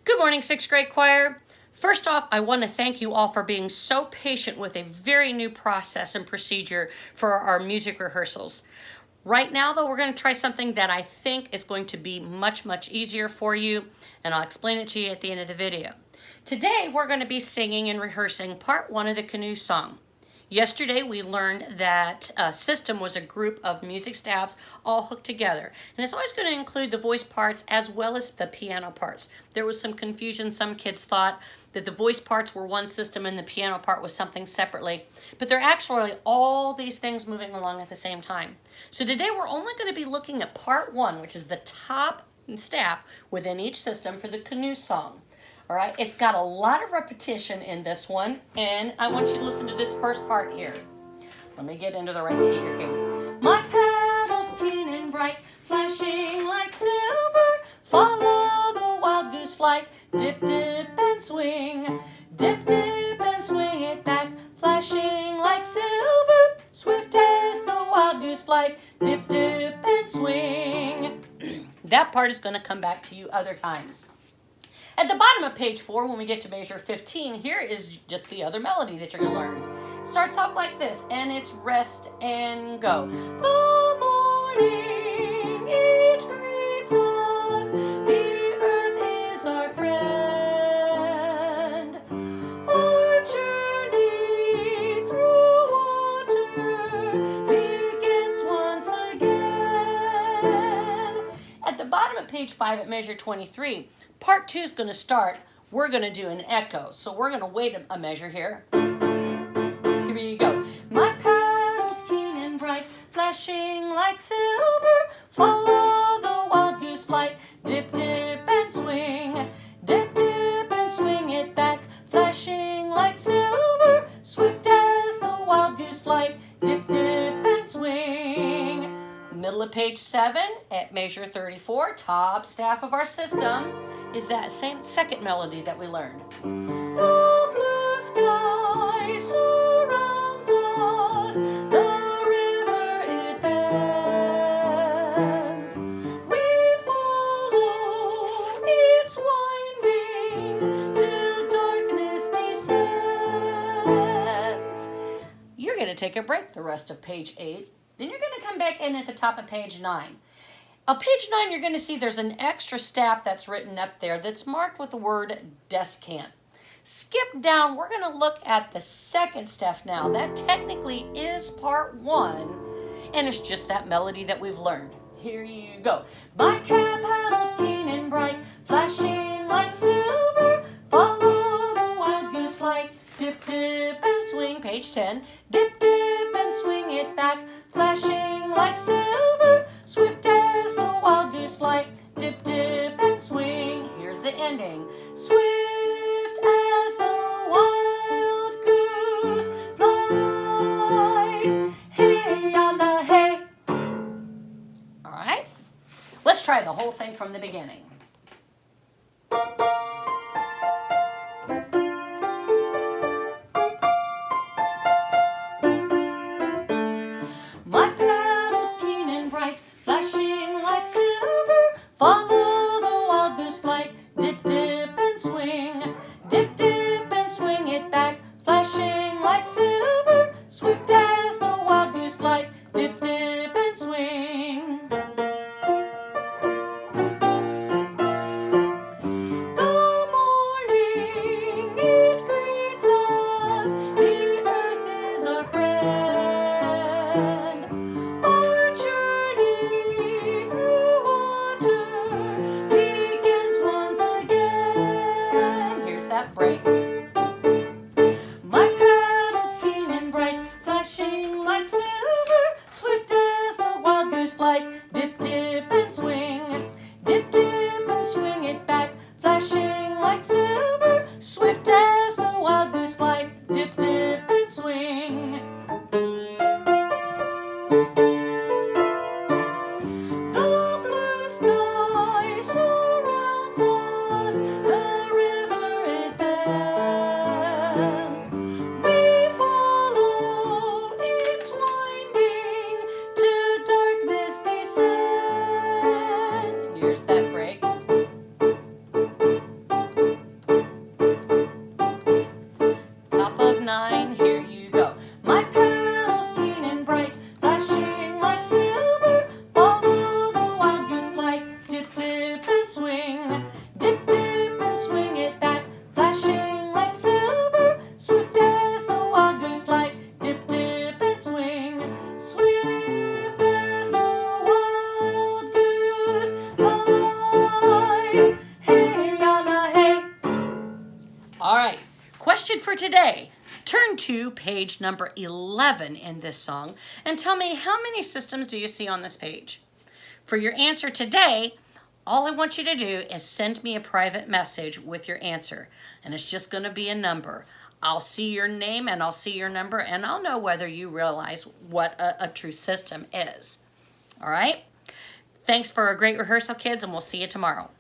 Good morning, 6th grade choir. First off, I want to thank you all for being so patient with a very new process and procedure for our music rehearsals. Right now, though, we're going to try something that I think is going to be much easier for you, and I'll explain it to you at the end of the video. Today, we're going to be singing and rehearsing part 1 of the canoe song. Yesterday, we learned that a system was a group of music staffs all hooked together. And it's always going to include the voice parts as well as the piano parts. There was some confusion. Some kids thought that the voice parts were one system and the piano part was something separately. But they're actually all these things moving along at the same time. So today, we're only going to be looking at part 1, which is the top staff within each system for the canoe song. All right, it's got a lot of repetition in this one, and I want you to listen to this first part here. Let me get into the right key here. Okay. My paddles keen and bright, flashing like silver, follow the wild goose flight, dip, dip, and swing. Dip, dip, and swing it back, flashing like silver, swift as the wild goose flight, dip, dip, and swing. That part is going to come back to you other times. At the bottom of page 4, when we get to measure 15, here is just the other melody that you're going to learn. It starts off like this, and it's rest and go. The morning it greets us, the earth is our friend. Our journey through water begins once again. At the bottom of page 5 at measure 23, Part 2 is going to start. We're going to do an echo. So we're going to wait a measure here. Here you go. My paddles keen and bright, flashing like silver, follow the wild goose flight, dip, dip, and swing. Dip, dip, and swing it back, flashing like silver, swift as the wild goose flight, dip, dip, and swing. Middle of page 7 at measure 34, top staff of our system, is that same second melody that we learned. The blue sky surrounds us, the river it bends. We follow its winding till darkness descends. You're going to take a break the rest of page 8. Then you're going to come back in at the top of page 9. On page 9, you're going to see there's an extra staff that's written up there that's marked with the word descant. Skip down. We're going to look at the second staff now. That technically is part 1, and it's just that melody that we've learned. Here you go. My paddles keen and bright, flashing like silver, follow the wild goose flight, dip, dip, and swing. Page 10. Dip, dip, and swing it back, flashing like silver, swift as the wild goose flight, dip, dip, and swing. Here's the ending. Swift as the wild goose flight, hey on the hay. All right, let's try the whole thing from the beginning. My paddles keen and bright, flashing like silver, follow the wild goose flight, dip, dip, and swing. Dip, dip, and swing it back, flashing like silver, swift as the wild goose flight, dip, dip, and swing. The morning it greets us, the earth is our friend. Our journey through water begins once again. Here's that break. My paddles keen and bright, flashing like silver, swift as the wild goose flight, dip, dip, and swing. Dip, dip, and swing it back, flashing like silver, swift as the wild goose flight, dip, dip, and swing. The blue sky surrounds us, the river it bends. We follow its winding till darkness descends. Here's that break. today, turn to page number 11 in this song and tell me how many systems do you see on this page? For your answer today, all I want you to do is send me a private message with your answer, and it's just going to be a number. I'll see your name and I'll see your number, and I'll know whether you realize what a true system is. All right? Thanks for a great rehearsal, kids, and we'll see you tomorrow.